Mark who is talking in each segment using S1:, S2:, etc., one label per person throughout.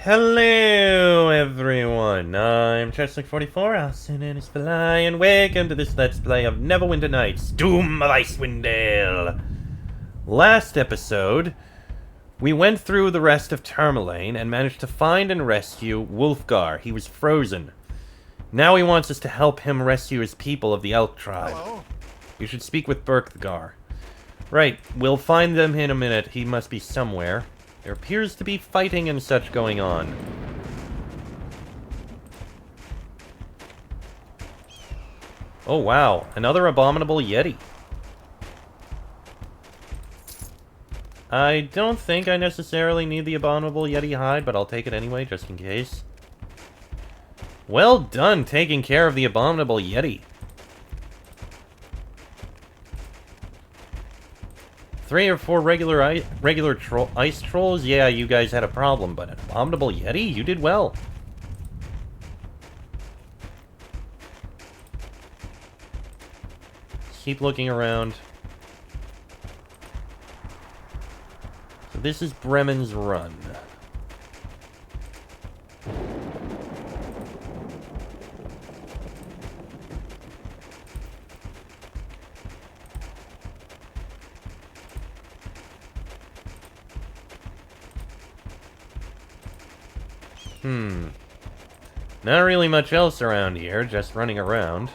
S1: Hello everyone, I'm Chestnut44, also known as Fly, and welcome to this Let's Play of Neverwinter Nights, Doom of Icewind Dale. Last episode, we went through the rest of Tourmaline and managed to find and rescue Wulfgar. He was frozen. Now he wants us to help him rescue his people of the Elk tribe.
S2: Hello.
S1: You should speak with Berkthgar. Right, we'll find them in a minute. He must be somewhere. There appears to be fighting and such going on. Oh wow, another abominable Yeti. I don't think I necessarily need the abominable Yeti hide, but I'll take it anyway, just in case. Well done taking care of the abominable Yeti. 3 or 4 regular ice trolls? Yeah, you guys had a problem, but an abominable Yeti? You did well. Keep looking around. So this is Bremen's Run. Not really much else around here, just running around.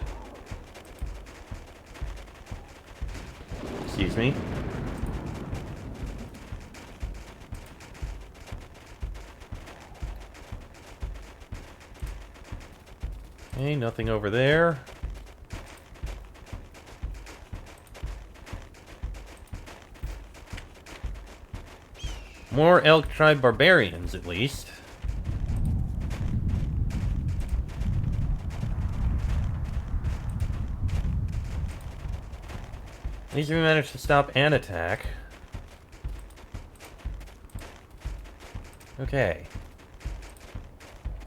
S1: Excuse me. Okay, nothing over there. More Elk Tribe barbarians, at least. At least we managed to stop an attack. Okay.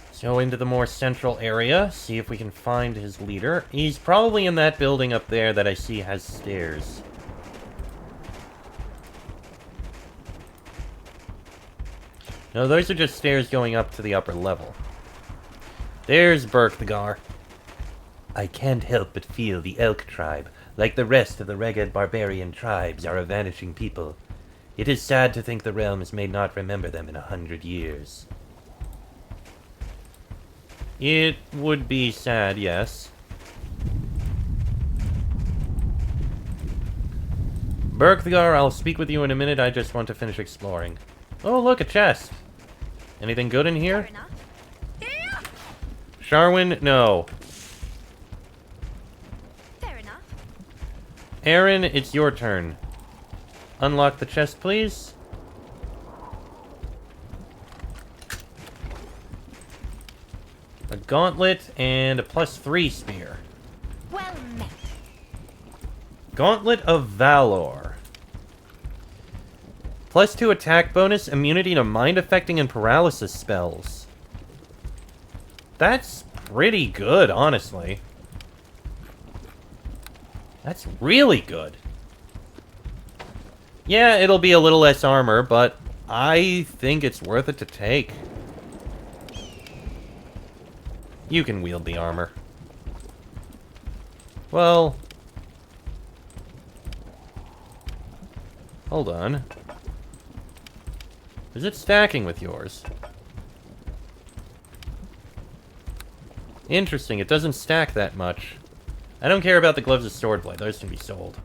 S1: Let's go into the more central area, see if we can find his leader. He's probably in that building up there that I see has stairs. No, those are just stairs going up to the upper level. There's Berkthgar. I can't help but feel the Elk tribe, like the rest of the ragged barbarian tribes, are a vanishing people. It is sad to think the realms may not remember them in 100 years. It would be sad, yes. Berkthgar, I'll speak with you in a minute. I just want to finish exploring. Oh, look, a chest. Anything good in here? Sharwin, no. Aaron, it's your turn. Unlock the chest, please. A gauntlet and a +3 spear.
S3: Well met.
S1: Gauntlet of Valor. +2 attack bonus, immunity to mind-affecting and paralysis spells. That's pretty good, honestly. That's really good. Yeah, it'll be a little less armor, but I think it's worth it to take. You can wield the armor. Well... hold on. Is it stacking with yours? Interesting, it doesn't stack that much. I don't care about the gloves of swordblade, those can be sold.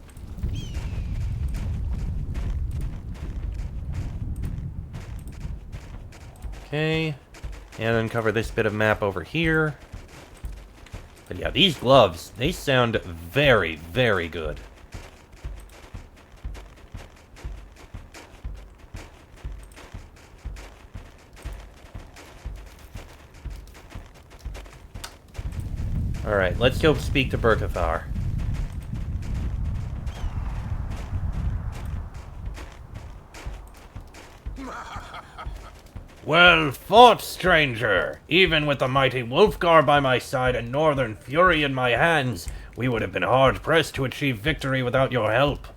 S1: Okay, and uncover this bit of map over here. But yeah, these gloves, they sound very, very good. Alright, let's go speak to Berkthgar. Well fought, stranger! Even with the mighty Wulfgar by my side and northern fury in my hands, we would have been hard-pressed to achieve victory without your help.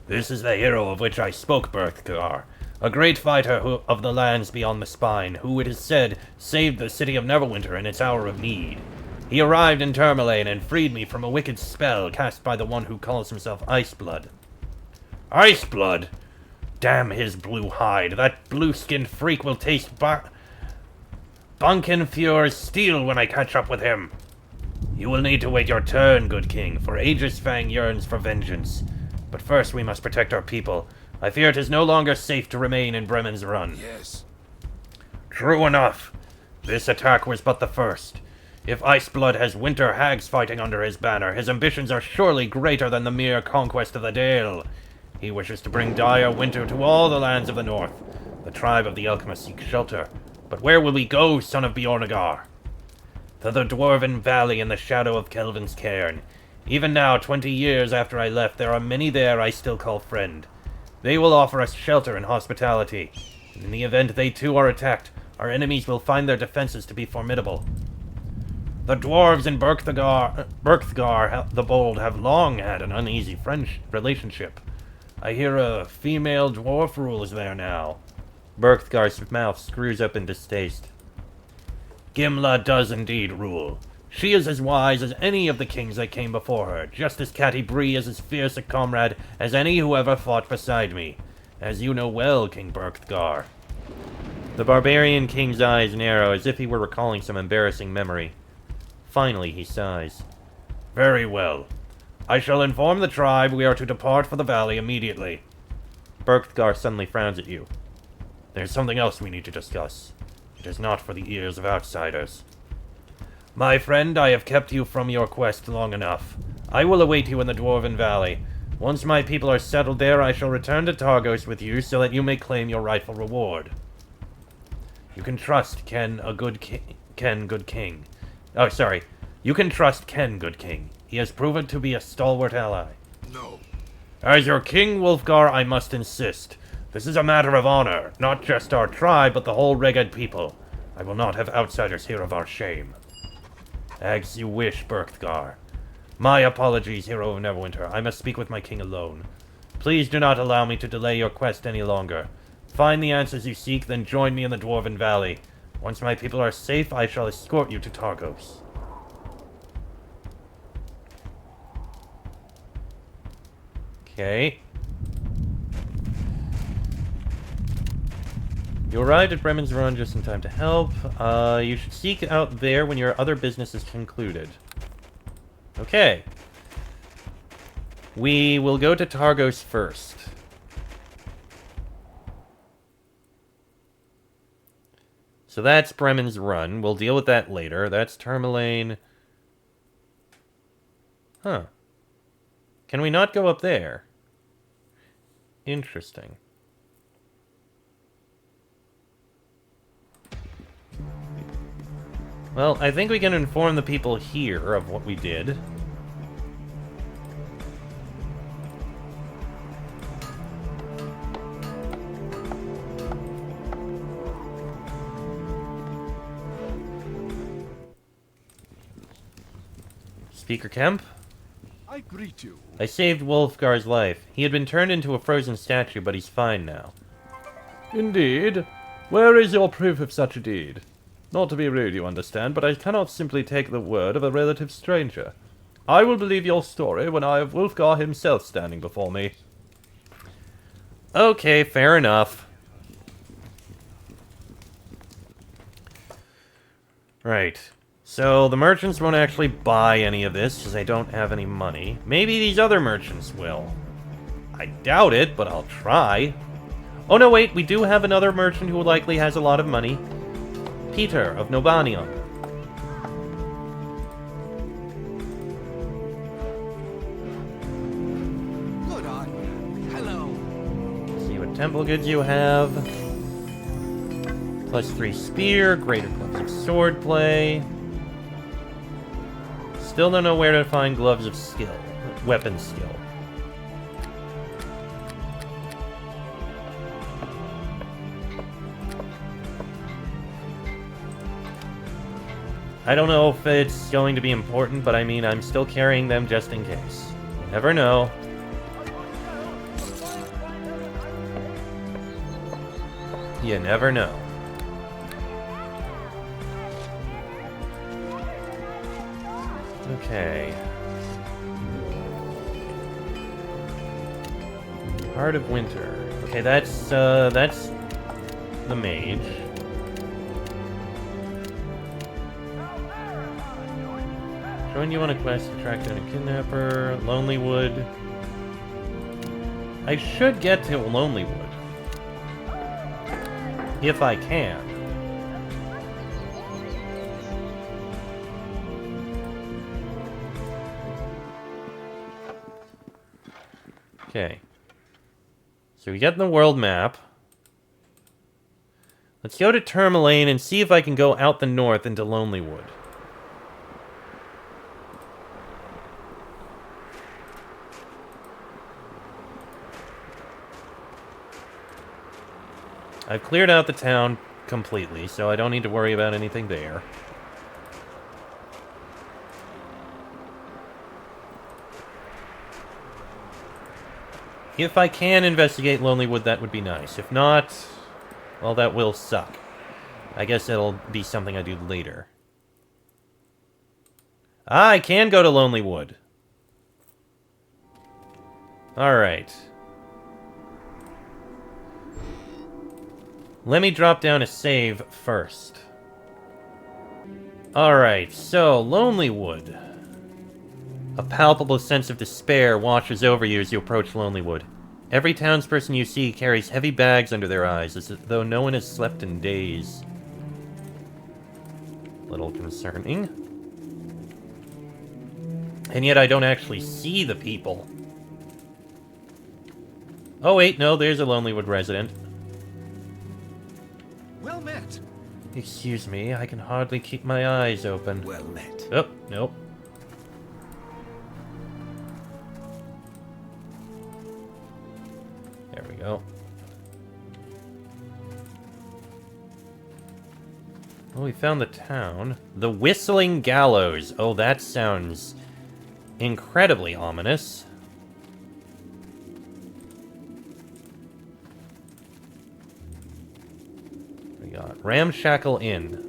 S1: This is the hero of which I spoke, Berkthgar. a great fighter of the lands beyond the Spine, who, it is said, saved the city of Neverwinter in its hour of need. He arrived in Tourmaline and freed me from a wicked spell cast by the one who calls himself Iceblood. Iceblood? Damn his blue hide. That blue-skinned freak will taste Bunkenfjord's steel when I catch up with him. You will need to wait your turn, good king, for Aegis Fang yearns for vengeance. But first we must protect our people. I fear it is no longer safe to remain in Bremen's Run.
S2: Yes.
S1: True enough. This attack was but the first. If Iceblood has winter hags fighting under his banner, his ambitions are surely greater than the mere conquest of the Dale. He wishes to bring dire winter to all the lands of the north. The tribe of the Elkma seek shelter. But where will we go, son of Bjornagar? To the Dwarven Valley in the shadow of Kelvin's Cairn. Even now, 20 years after I left, there are many there I still call friend. They will offer us shelter and hospitality. And in the event they too are attacked, our enemies will find their defenses to be formidable. The dwarves in Berkthgar the Bold have long had an uneasy relationship. I hear a female dwarf rules there now. Berkthgar's mouth screws up in distaste. Gimla does indeed rule. She is as wise as any of the kings that came before her, just as Catti Bree is as fierce a comrade as any who ever fought beside me. As you know well, King Berkthgar. The barbarian king's eyes narrow, as if he were recalling some embarrassing memory. Finally, he sighs. Very well. I shall inform the tribe we are to depart for the valley immediately. Berkthgar suddenly frowns at you. There's something else we need to discuss. It is not for the ears of outsiders. My friend, I have kept you from your quest long enough. I will await you in the Dwarven Valley. Once my people are settled there, I shall return to Targos with you so that you may claim your rightful reward. You can trust Ken, good king. Oh, sorry. You can trust Ken, good king. He has proven to be a stalwart ally.
S2: No.
S1: As your king, Wulfgar, I must insist. This is a matter of honor, not just our tribe, but the whole Reged people. I will not have outsiders hear of our shame. As you wish, Berkthgar. My apologies, hero of Neverwinter. I must speak with my king alone. Please do not allow me to delay your quest any longer. Find the answers you seek, then join me in the Dwarven Valley. Once my people are safe, I shall escort you to Targos. Okay. You arrived at Bremen's Run just in time to help. You should seek out there when your other business is concluded. Okay. We will go to Targos first. So that's Bremen's Run. We'll deal with that later. That's Tourmaline. Huh. Can we not go up there? Interesting. Well, I think we can inform the people here of what we did. Speaker Kemp?
S2: I greet you.
S1: I saved Wulfgar's life. He had been turned into a frozen statue, but he's fine now. Indeed? Where is your proof of such a deed? Not to be rude, you understand, but I cannot simply take the word of a relative stranger. I will believe your story when I have Wulfgar himself standing before me. Okay, fair enough. Right. So, the merchants won't actually buy any of this, because they don't have any money. Maybe these other merchants will. I doubt it, but I'll try. Oh no, wait, we do have another merchant who likely has a lot of money. Peter of Nobanion.
S2: Good on you. Hello.
S1: See what temple goods you have. +3 spear, greater gloves of swordplay. Still don't know where to find gloves of skill, weapon skill. I don't know if it's going to be important, but I mean, I'm still carrying them just in case. You never know. You never know. Okay. Heart of Winter. Okay, that's the mage. Join you on a quest to track down a kidnapper. Lonelywood. I should get to Lonelywood. If I can. Okay. So we get the world map. Let's go to Tourmaline and see if I can go out the north into Lonelywood. I've cleared out the town completely, so I don't need to worry about anything there. If I can investigate Lonelywood, that would be nice. If not, well, that will suck. I guess it'll be something I do later. Ah, I can go to Lonelywood. Alright. Let me drop down a save first. Alright, so, Lonelywood. A palpable sense of despair washes over you as you approach Lonelywood. Every townsperson you see carries heavy bags under their eyes, as though no one has slept in days. Little concerning. And yet I don't actually see the people. Oh wait, no, there's a Lonelywood resident.
S2: Well met.
S1: Excuse me, I can hardly keep my eyes open.
S2: Well met.
S1: Oh, nope. There we go. Well, we found the town. The Whistling Gallows. Oh, that sounds incredibly ominous. We got Ramshackle Inn.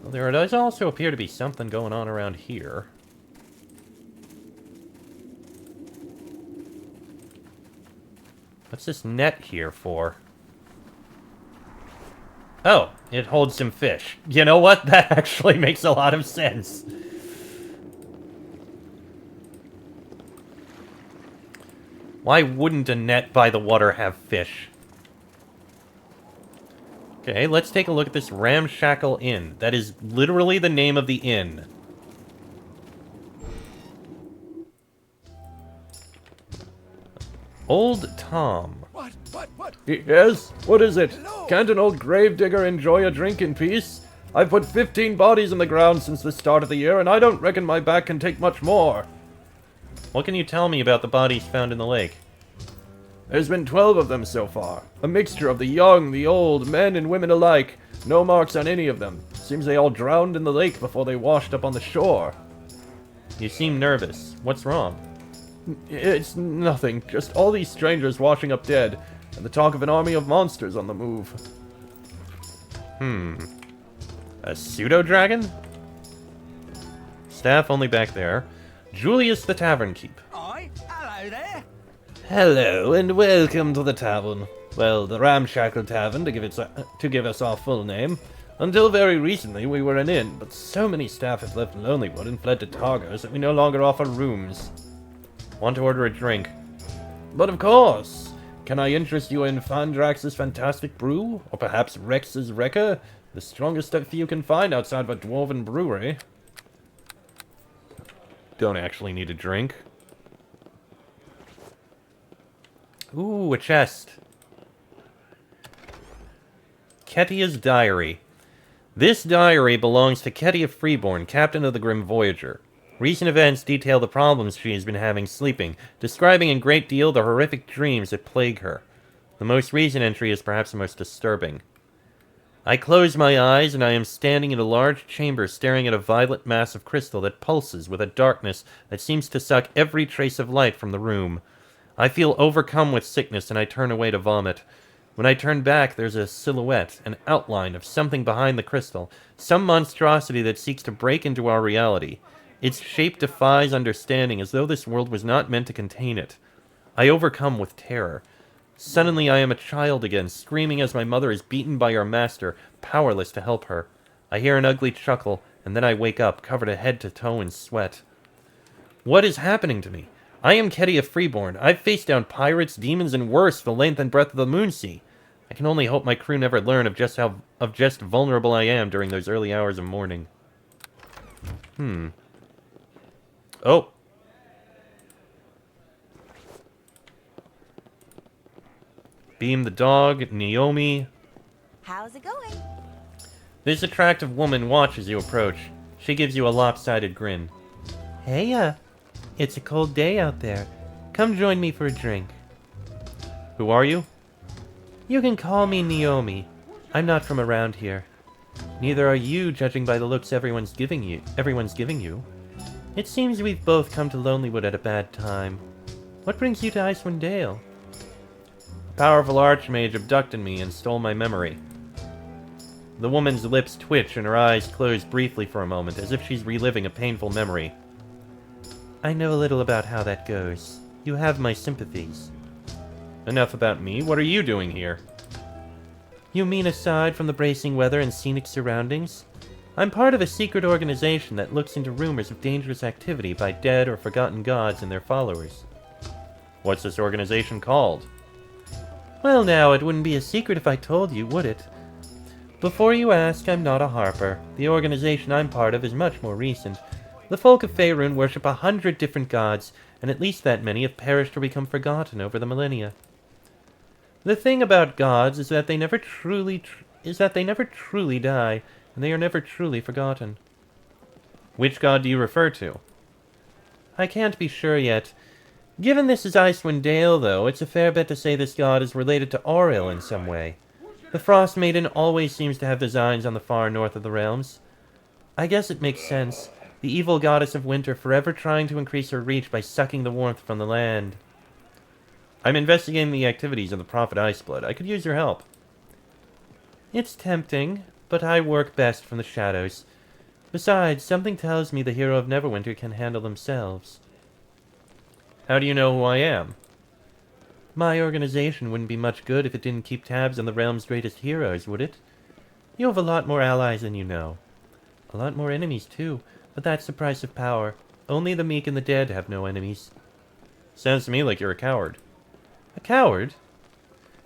S1: Well, there does also appear to be something going on around here. What's this net here for? Oh, it holds some fish. You know what? That actually makes a lot of sense. Why wouldn't a net by the water have fish? Okay, let's take a look at this Ramshackle Inn. That is literally the name of the inn. Old Tom.
S2: What?
S3: Yes? What is it?
S2: Hello?
S3: Can't an old gravedigger enjoy a drink in peace? I've put 15 bodies in the ground since the start of the year, and I don't reckon my back can take much more.
S1: What can you tell me about the bodies found in the lake?
S3: There's been 12 of them so far. A mixture of the young, the old, men and women alike. No marks on any of them. Seems they all drowned in the lake before they washed up on the shore.
S1: You seem nervous. What's wrong?
S3: It's nothing, just all these strangers washing up dead, and the talk of an army of monsters on the move.
S1: A pseudo-dragon? Staff only back there. Julius the Tavern Keep.
S2: Aye, hello there.
S3: Hello, and welcome to the tavern. Well, the Ramshackle Tavern, to give us our full name. Until very recently, we were an inn, but so many staff have left Lonelywood and fled to Targos that we no longer offer rooms.
S1: Want to order a drink?
S3: But of course! Can I interest you in Fandrax's fantastic brew? Or perhaps Rex's Wrecker? The strongest stuff you can find outside of a dwarven brewery.
S1: Don't actually need a drink. Ooh, a chest. Ketia's Diary. This diary belongs to Ketia Freeborn, captain of the Grim Voyager. Recent events detail the problems she has been having sleeping, describing in great deal the horrific dreams that plague her. The most recent entry is perhaps the most disturbing. I close my eyes, and I am standing in a large chamber staring at a violet mass of crystal that pulses with a darkness that seems to suck every trace of light from the room. I feel overcome with sickness and I turn away to vomit. When I turn back, there's a silhouette, an outline of something behind the crystal, some monstrosity that seeks to break into our reality. Its shape defies understanding, as though this world was not meant to contain it. I overcome with terror. Suddenly I am a child again, screaming as my mother is beaten by our master, powerless to help her. I hear an ugly chuckle, and then I wake up, covered head to toe in sweat. What is happening to me? I am Ketia Freeborn. I've faced down pirates, demons, and worse the length and breadth of the Moonsea. I can only hope my crew never learn of just vulnerable I am during those early hours of morning. Oh. Beam the dog, Naomi.
S4: How's it going?
S1: This attractive woman watches you approach. She gives you a lopsided grin. Hey, it's a cold day out there. Come join me for a drink. Who are you? You can call me Naomi. I'm not from around here. Neither are you, judging by the looks everyone's giving you. It seems we've both come to Lonelywood at a bad time. What brings you to Icewind Dale? A powerful archmage abducted me and stole my memory. The woman's lips twitch and her eyes close briefly for a moment, as if she's reliving a painful memory. I know a little about how that goes. You have my sympathies. Enough about me. What are you doing here? You mean aside from the bracing weather and scenic surroundings? I'm part of a secret organization that looks into rumors of dangerous activity by dead or forgotten gods and their followers. What's this organization called? Well now, it wouldn't be a secret if I told you, would it? Before you ask, I'm not a harper. The organization I'm part of is much more recent. The folk of Faerun worship 100 different gods, and at least that many have perished or become forgotten over the millennia. The thing about gods is that they never truly die, and they are never truly forgotten. Which god do you refer to? I can't be sure yet. Given this is Icewind Dale, though, it's a fair bet to say this god is related to Auril in some way. The Frost Maiden always seems to have designs on the far north of the realms. I guess it makes sense. The evil goddess of winter forever trying to increase her reach by sucking the warmth from the land. I'm investigating the activities of the Prophet Iceblood. I could use your help. It's tempting, but I work best from the shadows. Besides, something tells me the hero of Neverwinter can handle themselves. How do you know who I am? My organization wouldn't be much good if it didn't keep tabs on the realm's greatest heroes, would it? You have a lot more allies than you know. A lot more enemies, too, but that's the price of power. Only the meek and the dead have no enemies. Sounds to me like you're a coward. A coward?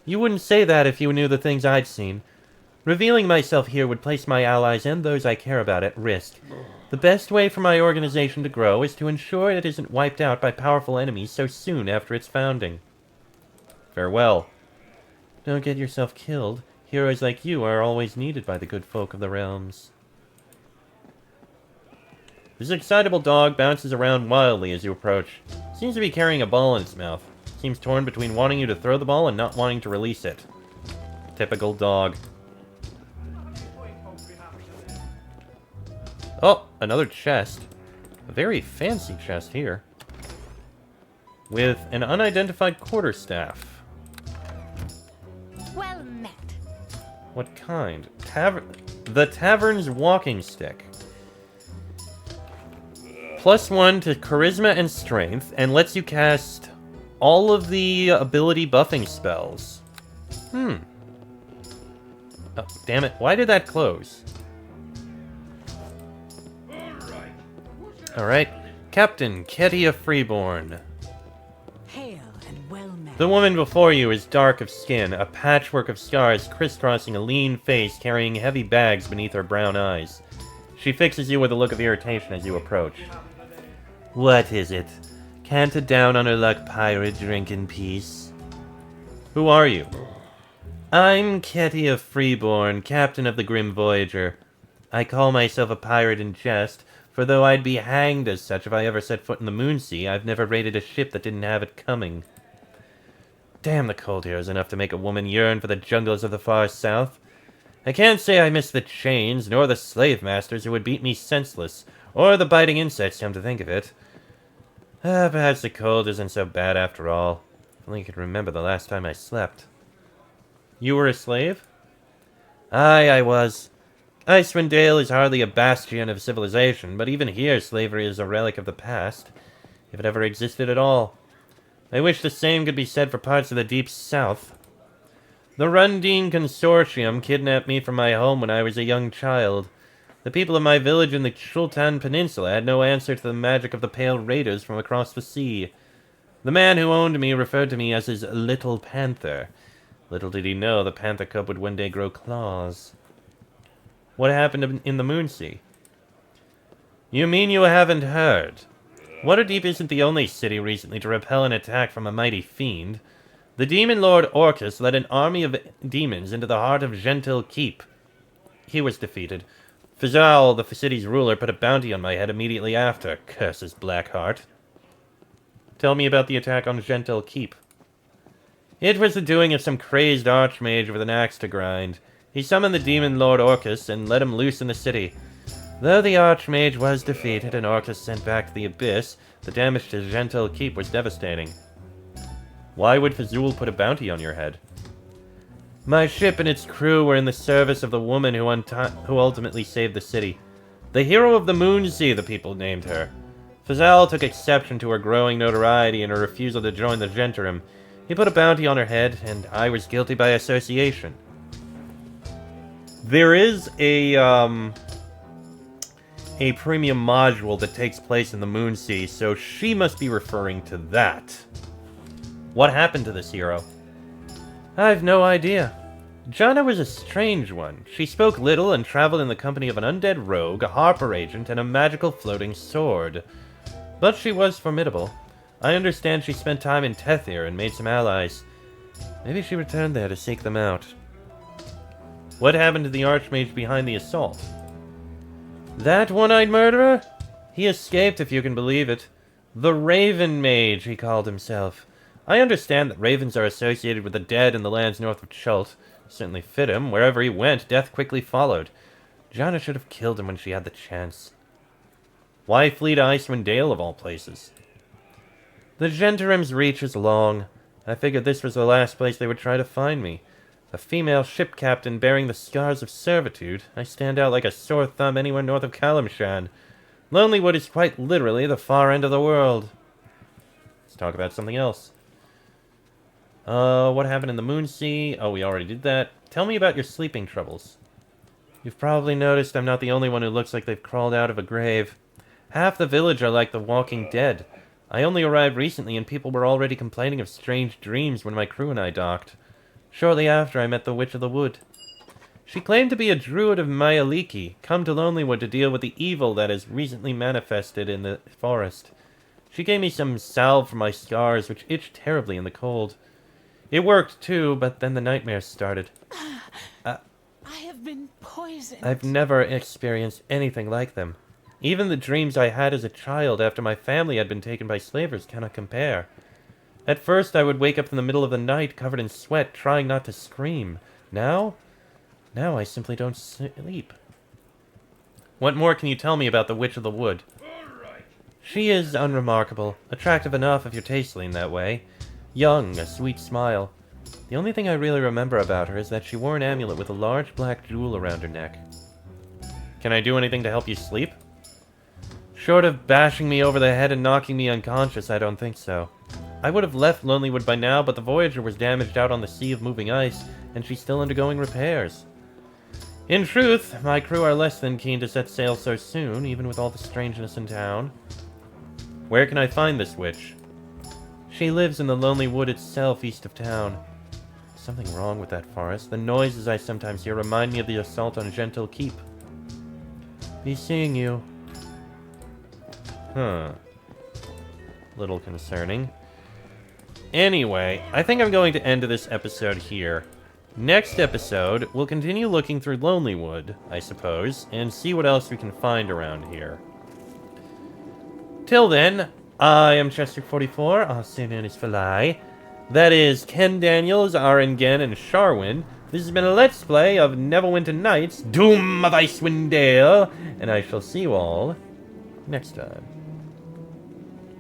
S1: You wouldn't say that if you knew the things I'd seen. Revealing myself here would place my allies and those I care about at risk. The best way for my organization to grow is to ensure it isn't wiped out by powerful enemies so soon after its founding. Farewell. Don't get yourself killed. Heroes like you are always needed by the good folk of the realms. This excitable dog bounces around wildly as you approach. Seems to be carrying a ball in its mouth. Seems torn between wanting you to throw the ball and not wanting to release it. Typical dog. Oh, another chest. A very fancy chest here. With an unidentified quarterstaff.
S4: Well met.
S1: What kind? The Tavern's walking stick. +1 to charisma and strength, and lets you cast all of the ability buffing spells. Oh, damn it. Why did that close? Alright. Captain Ketia Freeborn.
S4: Hail and well met.
S1: The woman before you is dark of skin, a patchwork of scars crisscrossing a lean face carrying heavy bags beneath her brown eyes. She fixes you with a look of irritation as you approach. What is it? Can't a down-on-her-luck pirate drink in peace? Who are you? I'm Ketia Freeborn, captain of the Grim Voyager. I call myself a pirate in jest, for though I'd be hanged as such if I ever set foot in the Moonsea, I've never raided a ship that didn't have it coming. Damn, the cold here is enough to make a woman yearn for the jungles of the far south. I can't say I miss the chains, nor the slave masters who would beat me senseless, or the biting insects, come to think of it. Perhaps the cold isn't so bad after all. Only I could remember the last time I slept. You were a slave? Aye, I was. Icewind Dale is hardly a bastion of civilization, but even here slavery is a relic of the past, if it ever existed at all. I wish the same could be said for parts of the Deep South. The Rundine Consortium kidnapped me from my home when I was a young child. The people of my village in the Chultan Peninsula had no answer to the magic of the Pale Raiders from across the sea. The man who owned me referred to me as his Little Panther. Little did he know the panther cub would one day grow claws. What happened in the Moonsea? You mean you haven't heard? Waterdeep isn't the only city recently to repel an attack from a mighty fiend. The demon lord Orcus led an army of demons into the heart of Gentil Keep. He was defeated. Fizal, the city's ruler, put a bounty on my head immediately after. Curse his black heart. Tell me about the attack on Gentil Keep. It was the doing of some crazed archmage with an axe to grind. He summoned the demon lord Orcus and let him loose in the city. Though the archmage was defeated and Orcus sent back to the abyss, the damage to Gentil Keep was devastating. Why would Fazul put a bounty on your head? My ship and its crew were in the service of the woman who ultimately saved the city. The hero of the Moonsea, the people named her. Fazal took exception to her growing notoriety and her refusal to join the Gentium. He put a bounty on her head, and I was guilty by association. There is a premium module that takes place in the Moonsea, so she must be referring to that. What happened to this hero? I've no idea. Jana was a strange one. She spoke little and traveled in the company of an undead rogue, a Harper agent, and a magical floating sword. But she was formidable. I understand she spent time in Tethir and made some allies. Maybe she returned there to seek them out. What happened to the archmage behind the assault? That one-eyed murderer? He escaped, if you can believe it. The Raven Mage, he called himself. I understand that ravens are associated with the dead in the lands north of Chult. Certainly fit him. Wherever he went, death quickly followed. Jana should have killed him when she had the chance. Why flee to Icewind Dale, of all places? The Gentium's reach is long. I figured this was the last place they would try to find me. A female ship captain bearing the scars of servitude. I stand out like a sore thumb anywhere north of Kalimshan. Lonelywood is quite literally the far end of the world. Let's talk about something else. What happened in the Moonsea? Oh, we already did that. Tell me about your sleeping troubles. You've probably noticed I'm not the only one who looks like they've crawled out of a grave. Half the village are like the walking dead. I only arrived recently and people were already complaining of strange dreams when my crew and I docked. Shortly after, I met the Witch of the Wood. She claimed to be a druid of Mayaliki, come to Lonelywood to deal with the evil that has recently manifested in the forest. She gave me some salve for my scars, which itched terribly in the cold. It worked, too, but then the nightmares started.
S5: I have been poisoned.
S1: I've never experienced anything like them. Even the dreams I had as a child after my family had been taken by slavers cannot compare. At first, I would wake up in the middle of the night covered in sweat, trying not to scream. Now I simply don't sleep. What more can you tell me about the Witch of the Wood? She is unremarkable, attractive enough if your taste lean that way. Young, a sweet smile. The only thing I really remember about her is that she wore an amulet with a large black jewel around her neck. Can I do anything to help you sleep? Short of bashing me over the head and knocking me unconscious, I don't think so. I would have left Lonelywood by now, but the Voyager was damaged out on the Sea of Moving Ice, and she's still undergoing repairs. In truth, my crew are less than keen to set sail so soon, even with all the strangeness in town. Where can I find this witch? She lives in the Lonely Wood itself, east of town. Something wrong with that forest. The noises I sometimes hear remind me of the assault on Gentil Keep. Be seeing you. Huh. Little concerning. Anyway, I think I'm going to end this episode here. Next episode, we'll continue looking through Lonelywood, I suppose, and see what else we can find around here. Till then, I am Chester44, also known as Falai. That is Ken Daniels, Arengen, and Sharwin. This has been a Let's Play of Neverwinter Nights, Doom of Icewind Dale, and I shall see you all next time.